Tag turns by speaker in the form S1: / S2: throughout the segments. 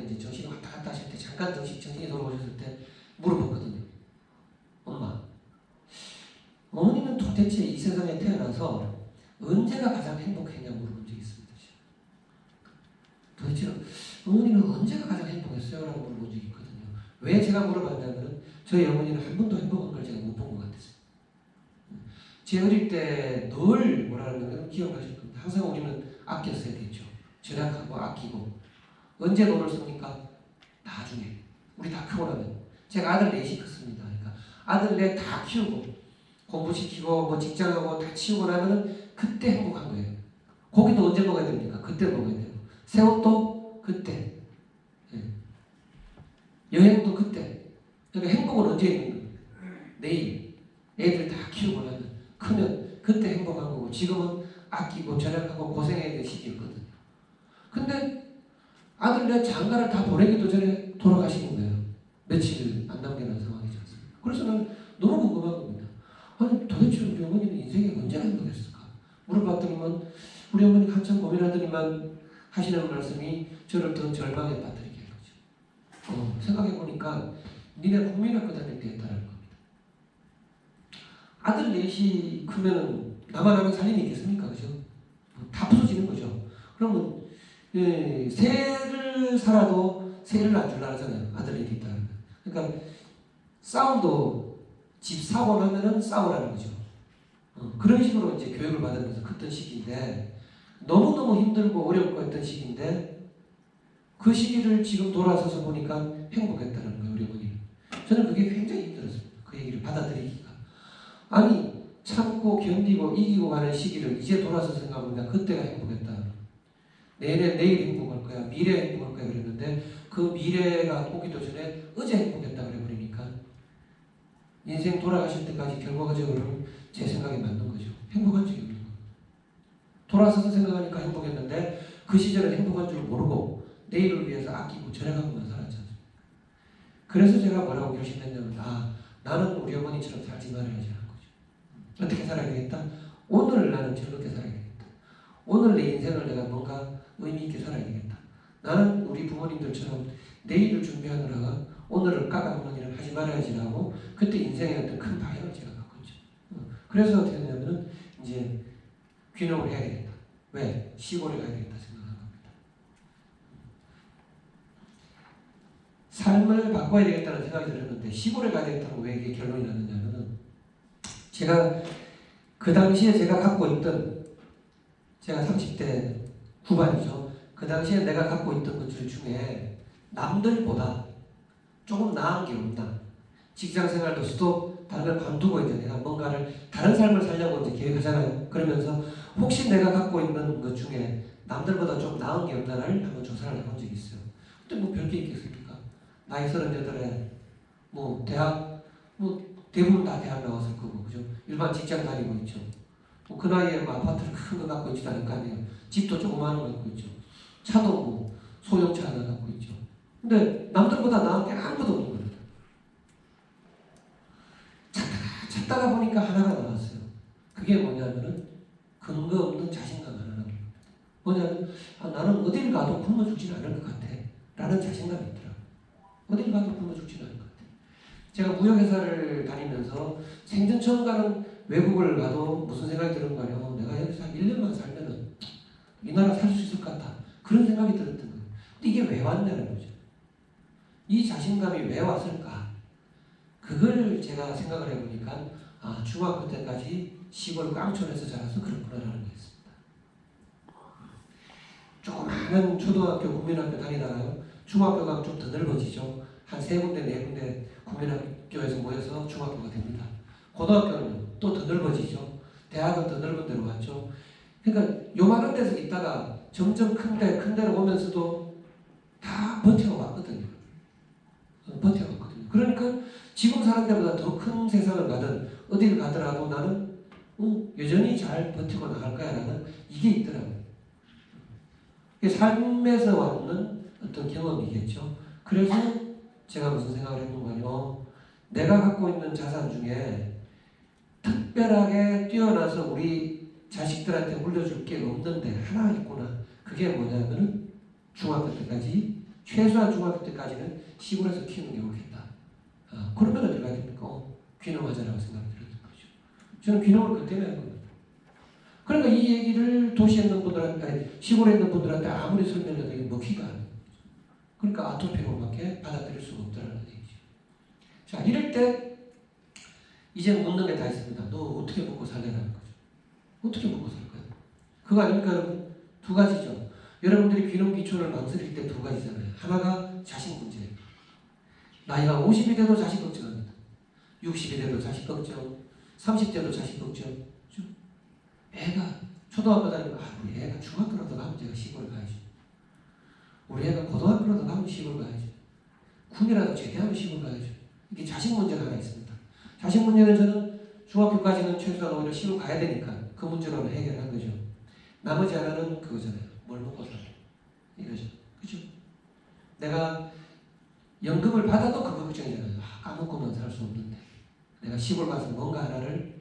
S1: 이제 정신이 왔다 갔다 하실 때 잠깐 정신이 돌아오셨을 때 물어봤거든요. 엄마, 어머니는 도대체 이 세상에 태어나서 언제가 가장 행복했냐고 물어본 적이 있습니다. 도대체 어머니는 언제가 가장 행복했어요? 라고 물어본 적이 있거든요. 왜 제가 물어봤냐면 저희 어머니는 한 번도 행복한 걸 제가 못 본 것 같아서. 제 어릴 때 늘 뭐라는 기억하실 겁니다. 항상 우리는 아껴 써야 되죠. 절약하고 아끼고. 언제 돈을 씁니까? 나중에. 우리 다 크고 나면. 제가 아들 넷이 컸습니다. 그러니까 아들 넷 다 키우고 공부시키고 뭐 직장하고 다 치우고 나면은 그때 행복한 거예요. 고기도 언제 먹어야 됩니까? 그때 먹어야 되고. 새옷도 그때. 예. 여행도 그때. 그러니까 행복은 언제 있는 거예요? 내일. 애들 다 키우고 나면. 크면 그때 행복한 거고 지금은 아끼고 절약하고 고생해야 될 시기였거든요. 근데 아들네 장가를 다 보내기도 전에 돌아가시는 거예요. 며칠 안 남겨놓은 상황이지 않습니까? 그래서 는 너무 궁금한 겁니다. 아니 도대체 우리 어머니는 인생에 언제 행복했을까? 물어봤더니만 우리 어머니가 한참 고민하더니만 하시는 말씀이 저를 더 절망에 빠뜨리게 한 거죠. 생각해보니까 니네 국민학교 다닐 때 했다는 겁니다. 아들 넷이 크면은 나만 하는 살림이 있겠습니까? 그죠? 다 부서지는 거죠. 그러면 새를 살아도 새를 안 줄라 하잖아요. 아들 넷이 있다는 거. 그러니까 싸움도 집 사고 나면은 싸우라는 거죠. 그런 식으로 이제 교육을 받으면서 컸던 시기인데 너무너무 힘들고 어렵고 했던 시기인데 그 시기를 지금 돌아서서 보니까 행복했다는 거예요. 우리 어머니는. 저는 그게 굉장히 힘들었습니다. 그 얘기를 받아들이기가. 아니 참고 견디고 이기고 가는 시기를 이제 돌아서 생각해보니까 그때가 행복했다. 내일 행복할 거야. 미래 행복할 거야 그랬는데 그 미래가 오기도 전에 어제 행복했다 그래버리니까 인생 돌아가실 때까지 결과적으로는 제 생각에 맞는 거죠. 행복한 적이 없는 거예요. 돌아서서 생각하니까 행복했는데 그 시절에 행복한 줄 모르고 내일을 위해서 아끼고 절약하고만 살았지 않습니까? 그래서 제가 뭐라고 결심했냐면 나는 우리 어머니처럼 살지 말아야지. 어떻게 살아야 되겠다? 오늘 나는 즐겁게 살아야 되겠다. 오늘 내 인생을 내가 뭔가 의미 있게 살아야 되겠다. 나는 우리 부모님들처럼 내일을 준비하느라가 오늘을 까딱하는 일을 하지 말아야지라고 그때 인생의 어떤 큰 방향을 제가 바꿨죠. 그래서 어떻게 되냐면은 이제 귀농을 해야 되겠다. 왜? 시골에 가야 되겠다 생각한 겁니다. 삶을 바꿔야 되겠다는 생각이 들었는데 시골에 가야 되겠다고 왜 이게 결론이 났느냐면은 제가 그 당시에 제가 갖고 있던 제가 30대 후반이죠. 그 당시에 내가 갖고 있던 것들 중에 남들보다 조금 나은 게 없나. 직장생활도 수도 다른 걸 관두고 이제 내가 뭔가를 다른 삶을 살려고 이제 계획하잖아요. 그러면서 혹시 내가 갖고 있는 것 중에 남들보다 좀 나은 게 없나를 한번 조사를 해본 적이 있어요. 근데 뭐 별게 있겠습니까? 나이 38에 뭐 대학 뭐 대부분 다 대학 나왔을 거고, 그죠? 일반 직장 다니고 있죠. 뭐 그 나이에 뭐 아파트를 큰 거 갖고 있지도 않을 거 아니에요. 집도 조그마한 거 갖고 있죠. 차도 뭐 소형차 하나 갖고 있죠. 근데 남들보다 나은 게 아무것도 없는 겁니다. 찾다가 보니까 하나가 나왔어요. 그게 뭐냐면은 근거 없는 자신감 하나라는 겁니다. 뭐냐면 나는 어딜 가도 굶어 죽지는 않을 것 같아 라는 자신감이 있더라고요. 어딜 가도 굶어 죽지는 않을 것 같아. 제가 무역회사를 다니면서 생전 처음 가는 외국을 가도 무슨 생각이 드는 거예요. 내가 여기서 한 1년만 살면은 이 나라 살 수 있을 것 같아. 그런 생각이 들었던 거예요. 근데 이게 왜 왔냐는 거죠. 이 자신감이 왜 왔을까? 그걸 제가 생각을 해보니까 중학교 때까지 시골 깡촌에서 자라서 그렇구나라는 거였습니다. 조그마한 초등학교, 국민학교 다니다가요. 중학교가 좀 더 넓어지죠. 한 3군데, 4군데 국민학교에서 모여서 중학교가 됩니다. 고등학교는 또 더 넓어지죠. 대학은 더 넓은 데로 갔죠. 그러니까 요만한 데서 있다가 점점 큰 데로 오면서도 다 버텨왔거든요. 버텨왔거든요. 그러니까 지금 사는 데보다 더 큰 세상을 가든 어디를 가더라도 나는 여전히 잘 버티고 나갈 거야 라는 이게 있더라고요. 삶에서 왔는 어떤 경험이겠죠. 그래서 제가 무슨 생각을 했는가요? 내가 갖고 있는 자산 중에 특별하게 뛰어나서 우리 자식들한테 물려줄 게 없는데 하나 있구나. 그게 뭐냐면 중학교 때까지 최소한 중학교 때까지는 시골에서 키우는 게 옳겠다. 그러면 어디 가야 됩니까? 귀농하자라고 생각이 들었던 거죠. 저는 귀농을 그때 한 겁니다. 그러니까 이 얘기를 도시에 있는 분들한테, 아니, 시골에 있는 분들한테 아무리 설명해도 이게 먹히가 않아요. 그러니까 아토피로밖에 받아들일 수가 없다는 얘기죠. 자, 이럴 때 이제 묻는 게 다 있습니다. 너 어떻게 먹고 살려라는 거죠. 어떻게 먹고 살 거야? 그거 아닙니까, 여러분? 두 가지죠. 여러분들이 귀농 귀촌을 망설일 때 두 가지잖아요. 하나가 자식 문제. 나이가 50이 돼도 자식 걱정합니다. 60이 돼도 자식 걱정, 30대도 자식 걱정. 그렇죠? 애가 초등학교 다니면 우리 애가 중학교라도 가면 제가 시골 가야죠. 우리 애가 고등학교라도 가면 시골 가야죠. 군이라도 제대하면 시골 가야죠. 이게 자식 문제가 하나 있습니다. 자식 문제는 저는 중학교까지는 최소한 오히려 시골 가야 되니까 그 문제로는 해결한 거죠. 나머지 하나는 그거잖아요. 뭘 먹고 살아. 이거죠. 그죠? 내가 연금을 받아도 그거 걱정이잖아요. 까먹고만 살 수 없는데 내가 시골 가서 뭔가 하나를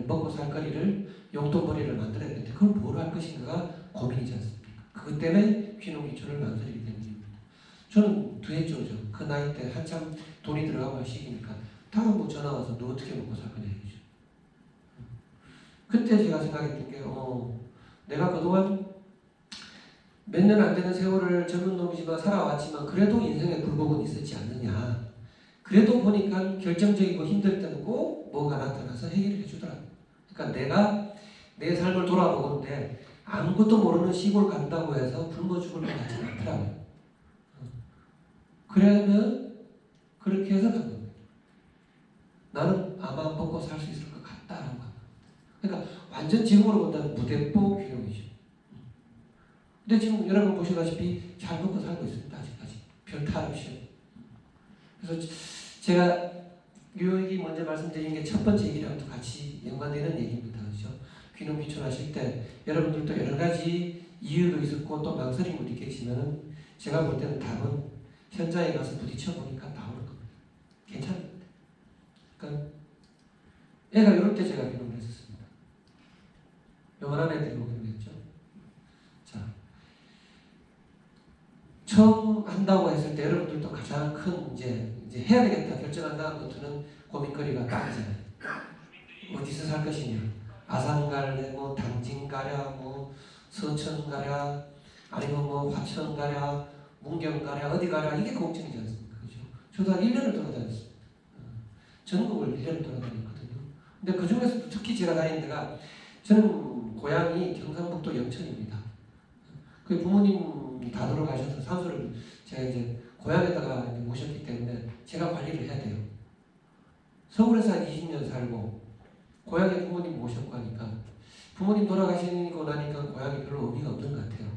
S1: 먹고 살 거리를 용돈벌이를 만들어야 되는데 그걸 뭘 할 것인가가 고민이지 않습니까? 그것 때문에 귀농 귀촌을 망설이게 되는 이유입니다. 저는 두해줘죠. 그 나이 때 한참 돈이 들어가고 할 시기니까 다른 뭐 전화 와서 너 어떻게 먹고 살 거냐 얘기죠. 그때 제가 생각했던 게 내가 그동안 몇 년 안 되는 세월을 젊은 놈이지만 살아왔지만 그래도 인생에 굴곡은 있었지 않느냐. 그래도 보니까 결정적이고 힘들 때는 꼭 뭐가 나타나서 해결을 해주더라. 그러니까 내가 내 삶을 돌아보는데 아무것도 모르는 시골 간다고 해서 굶어 죽을 것 같지는 않더라고요. 그러면 그렇게 해서 간 겁니다. 나는 아마 먹고 살 수 있을 것 같다라고 합니다. 그러니까 완전 지금으로 본다면 무대뽀 귀농이죠. 근데 지금 여러분 보시다시피 잘 먹고 살고 있습니다. 아직까지 별 탈 없이. 그래서 제가 이 얘기 먼저 말씀드린 게 첫 번째 얘기랑도 같이 연관되는 얘기입니다. 그렇죠? 귀농 귀촌하실 때 여러분들도 여러 가지 이유도 있었고 또 망설임도 있겠지만 제가 볼 때는 답은 현장에 가서 부딪혀 보니까 나오는 겁니다. 괜찮습니다. 그러니까 애가 이럴 때 제가 귀농을 했었습니다. 요만한 애들이 오기로 했죠. 자, 처음 한다고 했을 때 여러분들도 가장 큰 이제 해야 되겠다 결정한다는 것들은 고민거리가 딱이잖아요. 어디서 살 것이냐. 아산 갈래, 뭐 당진 가랴, 뭐 서천 가랴, 아니면 뭐 화천 가랴, 문경 가랴, 어디 가랴 이게 걱정이지 않습니까? 그죠? 저도 한 1년을 돌아다녔습니다. 전국을 1년을 돌아다녔거든요. 근데 그 중에서도 특히 제가 다니는 데가 저는 고향이 경상북도 영천입니다. 그 부모님 다 돌아가셔서 산소를 제가 이제 고향에다가 이제 모셨기 때문에 제가 관리를 해야 돼요. 서울에서 한 20년 살고 고향에 부모님 모셨고 하니까 부모님 돌아가시고 나니까 고향이 별로 의미가 없는 것 같아요.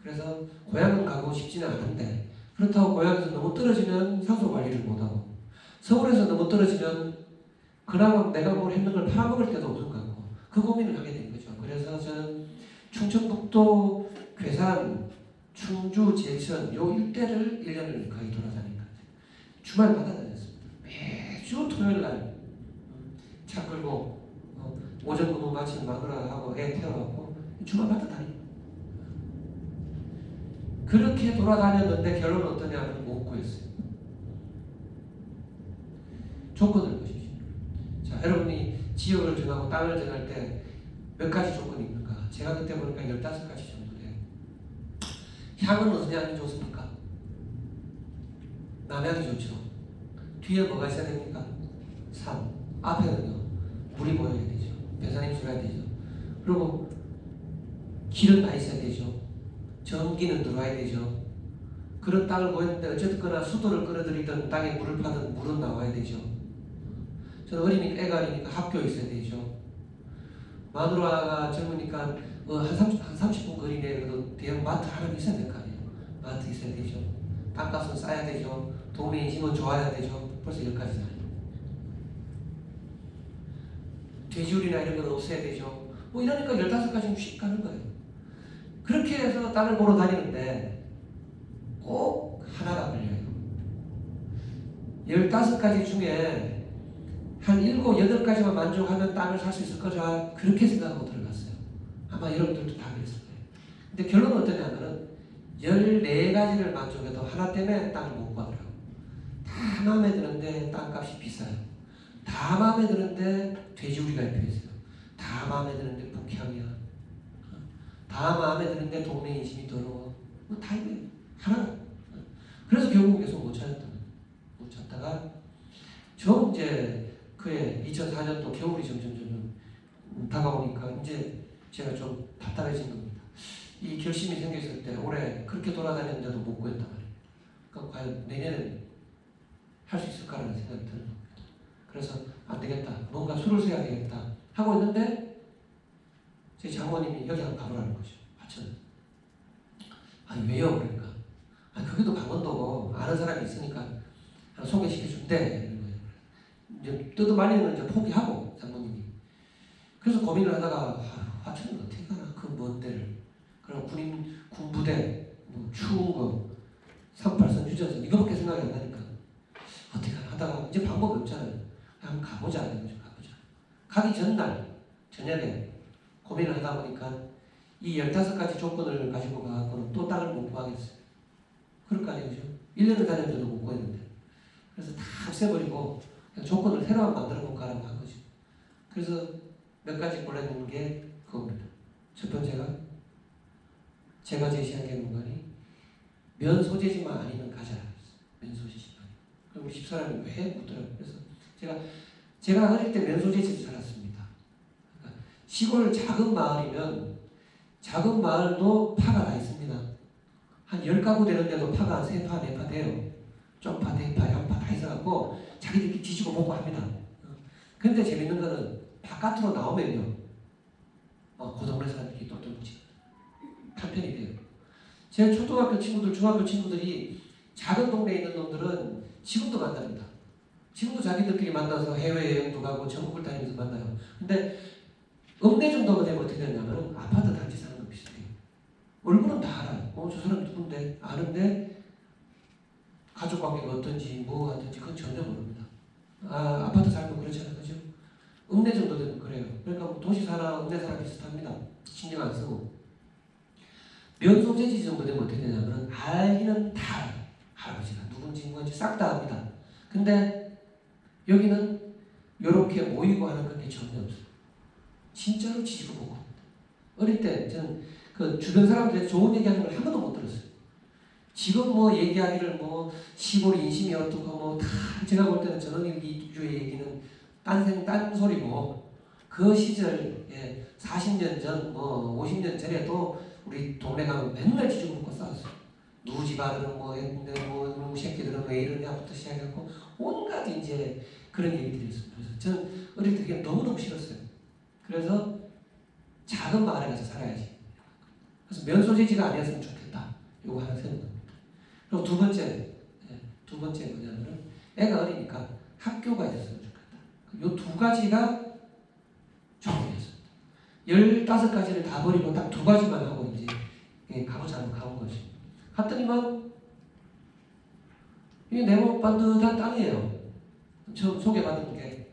S1: 그래서 고향은 가고 싶지는 않은데 그렇다고 고향에서 너무 떨어지면 산소 관리를 못하고 서울에서 너무 떨어지면 그나마 내가 뭘 했는 걸 팔아먹을 때도 없는 것 같고 그 고민을 하게 된 거죠. 그래서 저는 충청북도 괴산, 충주, 제천 요 일대를 1년을 거의 돌아다닌 것 같아요. 주말마다 다녔습니다. 매주 토요일 날 차 끌고 오전 근무 마치면 마누라하고 애 태워갖고 주말마다 다닙니다. 그렇게 돌아다녔는데 결론은 어떠냐면 못 구했어요. 조건을 보십시오. 자, 여러분이 지역을 정하고 땅을 정할 때 몇 가지 조건이 있는가? 제가 그때 보니까 15가지 정도 돼요. 향은 어느 향이 좋습니까? 남향이 좋죠. 뒤에 뭐가 있어야 됩니까? 산. 앞에는요. 물이 보여야 되죠. 배산이 들어야 되죠. 그리고 길은 나 있어야 되죠. 전기는 들어와야 되죠. 그런 땅을 보였는데 어쨌거나 수도를 끌어들이든 땅에 물을 파든 물은 나와야 되죠. 저는 어리니까 애가 어리니까 학교 있어야 되죠. 마누라가 젊으니까 한 30분 거리내 그래도 대형 마트 하나 있어야 될 거 아니에요. 마트 있어야 되죠. 땅값은 싸야 되죠. 동네 인심은 좋아야 되죠. 벌써 10가지나. 돼지우리나 이런 건 없어야 되죠. 뭐 이러니까 15가지는 휙 가는 거예요. 그렇게 해서 땅을 보러 다니는데 꼭 하나가 걸려요. 15가지 중에 한 7, 8가지만 만족하면 땅을 살 수 있을 거라 그렇게 생각하고 들어갔어요. 아마 여러분들도 다 그랬을 거예요. 근데 결론은 어떠냐면은 14가지를 만족해도 하나 때문에 땅을 못 구하더라고. 다 마음에 드는데 땅값이 비싸요. 다 마음에 드는데 돼지우리가 필요했어요. 다 마음에 드는데 북향이야. 다 마음에 드는데 동네 인심이 더러워. 뭐 다 이거예요. 하나. 그래서 결국 계속 못 찾았던 거예요. 못 찾다가 저 이제 그해 2004년도 겨울이 점점 다가오니까 이제 제가 좀 답답해진 겁니다. 이 결심이 생겼을 때 올해 그렇게 돌아다녔는데도 못 구했단 말이에요. 그러니까 과연 내년에는 할 수 있을까라는 생각이 드는 겁니다. 그래서 안 되겠다. 뭔가 수를 써야 되겠다 하고 있는데 제 장모님이 여기 한번 가보라는 거죠. 하천. 아니 왜요? 그러니까 그게도 강원도고 아는 사람이 있으니까 소개시켜준대. 이런 거예요. 이제 뜯어 말리는 이제 포기하고 장모님이. 그래서 고민을 하다가 화천은 어떻게 가나 그 먼 데를. 그럼 군부대 뭐 추운 거 38선 유전선 이거밖에 생각이 안 나니까 어떻게 하나 하다가 이제 방법이 없잖아요. 한번 가보자. 가보자. 가기 전날 저녁에 고민을 하다 보니까 이 15가지 조건을 가지고 가고는 또 땅을 못 구하겠어요. 그럴 거 아니에요. 그죠? 1년을 다녔는데도 못 구했는데. 그래서 다 없애버리고 그냥 조건을 새로 만들어 볼까라고 한 거죠. 그래서 몇 가지 골라낸 게 그겁니다. 첫 번째가 제가 제시한 게 뭔가니 면 소재지만 아니면 가자. 면 소재지만. 그럼 우리 집사람이 왜 묻더라고요. 그래서 제가 어릴 때 면 소재지에서 살았습니다. 그러니까 시골 작은 마을이면 작은 마을도 파가 다 있습니다. 한 10가구 되는데도 파가 한 3파, 4파 돼요. 쪽파, 대파, 양파 다 있어갖고 자기들끼리 뒤지고 보고 합니다. 근데 재밌는 거는 바깥으로 나오면요. 그 동네 사람들이 또 뚫지. 한편이 돼요. 제 초등학교 친구들, 중학교 친구들이 작은 동네에 있는 놈들은 지금도 만납니다. 지금도 자기들끼리 만나서 해외여행도 가고 전국을 다니면서 만나요. 근데 읍내 정도가 되면 어떻게 되냐면 아파트 단지 사는 거 비슷해요. 얼굴은 다 알아요. 저 사람 누군데? 아는데 가족 관계가 어떤지 뭐 하든지 그건 전혀 모릅니다. 아파트 살면 그렇잖아요. 그죠? 읍내 정도 되면 그래요. 그러니까 뭐 도시 사람, 읍내 사람 비슷합니다. 신경 안 쓰고. 면 소재지 정도 되면 어떻게 되냐면 알기는 다 알아요. 할아버지가 누군지 뭔지 싹 다 압니다. 근데 여기는 이렇게 모이고 하는 게 전혀 없어요. 진짜로 지지고 보고 합니다. 어릴 때 저는 그 주변 사람들의 좋은 얘기하는 걸 한 번도 못 들었어요. 지금 뭐 얘기하기를 뭐 시골 인심이 어떻고 뭐 다 제가 볼 때는 저런 이주의 얘기는 딴소리고 그 시절에 40년 전 뭐 50년 전에도 우리 동네 가면 맨날 지지고 먹고 싸웠어요. 누구 집 아들은 뭐 했는데 뭐 누구 새끼들은 왜 이러냐부터 시작해갖고 온갖 이제 그런 얘기들이 있어요. 그래서 저는 어릴 때 그게 너무너무 싫었어요. 그래서 작은 마을에 가서 살아야지. 그래서 면 소재지가 아니었으면 좋겠다. 요거 하나 세운 겁니다. 그리고 두 번째 뭐냐면은 애가 어리니까 학교가 있었으면 좋겠다. 요 두 가지가 조건이었습니다. 15가지를 다 버리고 딱 2가지만 하고 이제 가보자고 가본 거지. 갔더니만 이게 내목 반듯한 땅이에요. 처음 소개받은 게.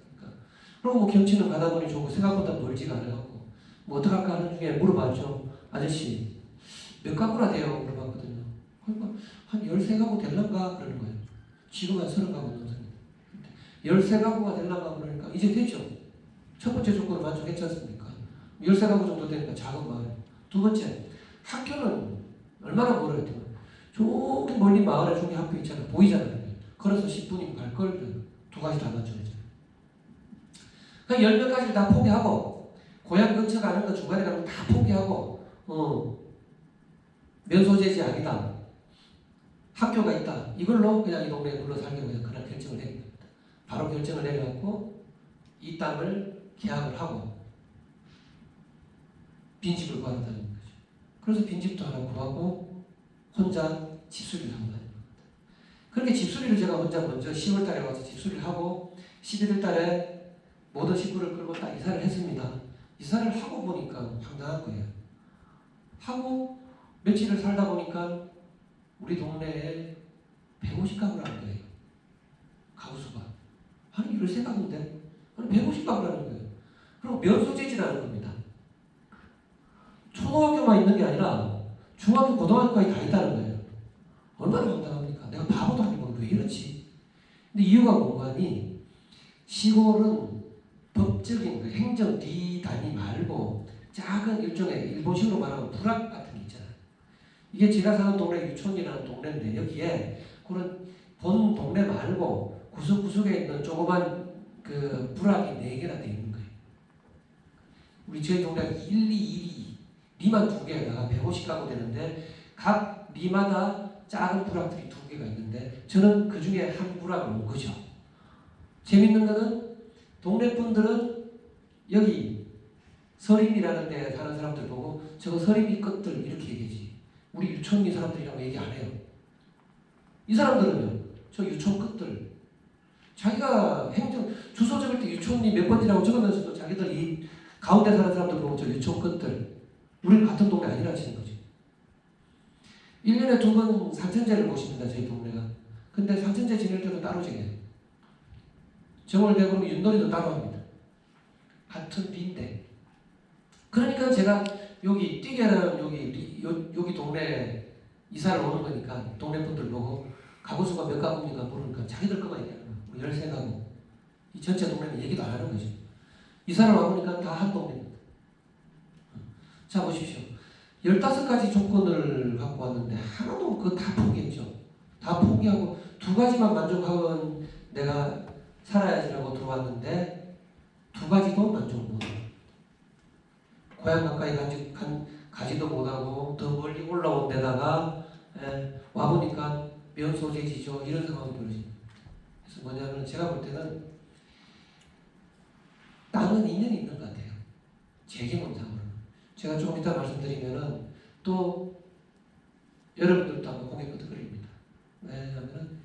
S1: 그리고 뭐 경치는 바다보니 좋고 생각보다 멀지가 않아갖고 뭐 어떡할까 하는 중에 물어봤죠. 아저씨 몇 가구나 돼요? 물어봤거든요. 그러니까 한 13가구 될란가 그러는 거예요. 지금 한 30가구 넘습니다. 13가구가 될란가 그러니까 이제 됐죠. 첫 번째 조건을 만족했지 않습니까? 13가구 정도 되니까 작은 마을. 두 번째 학교는 얼마나 멀어요? 저기 멀리 마을에 저기 학교 있잖아요. 보이잖아요. 걸어서 10분이면 갈걸. 2가지 다 맞춰야죠. 그러니까 10몇 가지를 다 포기하고 고향 근처 가는 거 중간에 가는 거 다 포기하고 면 소재지 아니다. 학교가 있다. 이걸로 그냥 이 동네에 눌러 살기로 그냥 그날 결정을 내린 겁니다. 바로 결정을 내려갖고 이 땅을 계약을 하고 빈집을 구한다는 거죠. 그래서 빈집도 하나 구하고 혼자 집수리를 하고 다니는 겁니다. 그렇게 집수리를 제가 혼자 먼저 10월 달에 와서 집수리를 하고 11월 달에 모든 식구를 끌고 딱 이사를 했습니다. 이사를 하고 보니까 황당한 거예요. 하고 며칠을 살다 보니까 우리 동네에 150가구라는 거예요. 가구수가. 아니 13가구인데 아니 150가구라는 거예요. 그리고 면 소재지라는 겁니다. 초등학교만 있는 게 아니라 중학교, 고등학교까지 다 있다는 거예요. 얼마나 황당합니까? 내가 바보도 아니고 왜 이렇지? 근데 이유가 뭐냐니 시골은 법적인 그 행정 뒤 단위 말고 작은 일종의 일본식으로 말하면 부락 같은 게 있잖아요. 이게 제가 사는 동네 유촌이라는 동네인데 여기에 그런 본 동네 말고 구석구석에 있는 조그만 그 부락이 4개나 돼 있는 거예요. 우리 저희 동네가 1, 2, 1, 2 리만 2개에다가 150가구 되는데 각 리마다 작은 부락들이 2개가 있는데 저는 그 중에 한 부락을 온 거죠. 재밌는 거는 동네 분들은 여기 서림이라는 데 사는 사람들 보고 저거 서림이 것들 이렇게 얘기하지. 우리 유촌리 사람들이라고 얘기 안 해요. 이 사람들은요. 저 유촌 것들. 자기가 행정 주소 적을 때 유촌리 몇 번이라고 적으면서도 자기들 이 가운데 사는 사람들 보고 저 유촌 것들. 우리는 같은 동네 아니라 치는 거지. 1년에 2번 상천제를 모십니다. 저희 동네가. 근데 상천제 지낼 때도 따로 지내요. 정월대보면 윷놀이도 따로 합니다. 같은 비인데. 그러니까 제가 여기 뛰게는 여기 동네 이사를 오는 거니까 동네 분들 보고 가구수가 몇 가구입니까 모르니까 자기들 거만 얘기하는 거예요. 13가구. 이 전체 동네는 얘기도 안 하는 거죠. 이사를 와보니까 다 한 동네입니다. 자 보십시오. 15가지 조건을 갖고 왔는데 하나도 그거 다 포기했죠. 다 포기하고 2가지만 만족하면 내가 살아야지라고 들어왔는데 2가지도 만족 못해요. 고향 가까이 가지도 못하고 더 멀리 올라온 데다가 와보니까 면소재지죠. 이런 상황이 벌어집니다. 그래서 뭐냐면 제가 볼 때는 땅은 인연이 있는 것 같아요. 제 경험상으로는. 제가 조금 이따 말씀드리면은 또 여러분들도 한번 고개 끄덕거립니다. 왜냐하면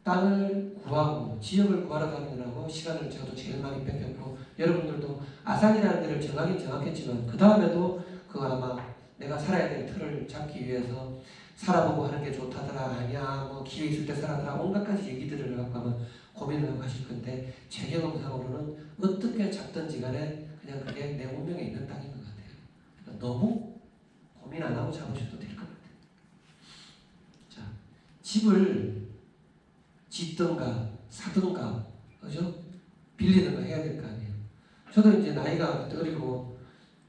S1: 땅을 구하고 지역을 구하러 다니느라고 시간을 저도 제일 많이 뺏겼고 여러분들도 아산이라는 데를 정하긴 정확했지만 그 다음에도 그 아마 내가 살아야 될 틀을 잡기 위해서 살아보고 하는 게 좋다더라 아니야 뭐 기회 있을 때 살아더라 온갖 가지 얘기들을 갖고 아마 고민을 하고 하실 건데 제 경험상으로는 어떻게 잡든지 간에 그냥 그게 내 운명에 있는 땅인 것 같아요. 그러니까 너무 고민 안 하고 잡으셔도 될 것 같아요. 자, 집을 짓든가 사든가 그죠? 빌리든가 해야 될 거 아니에요. 저도 이제 나이가 그때 어리고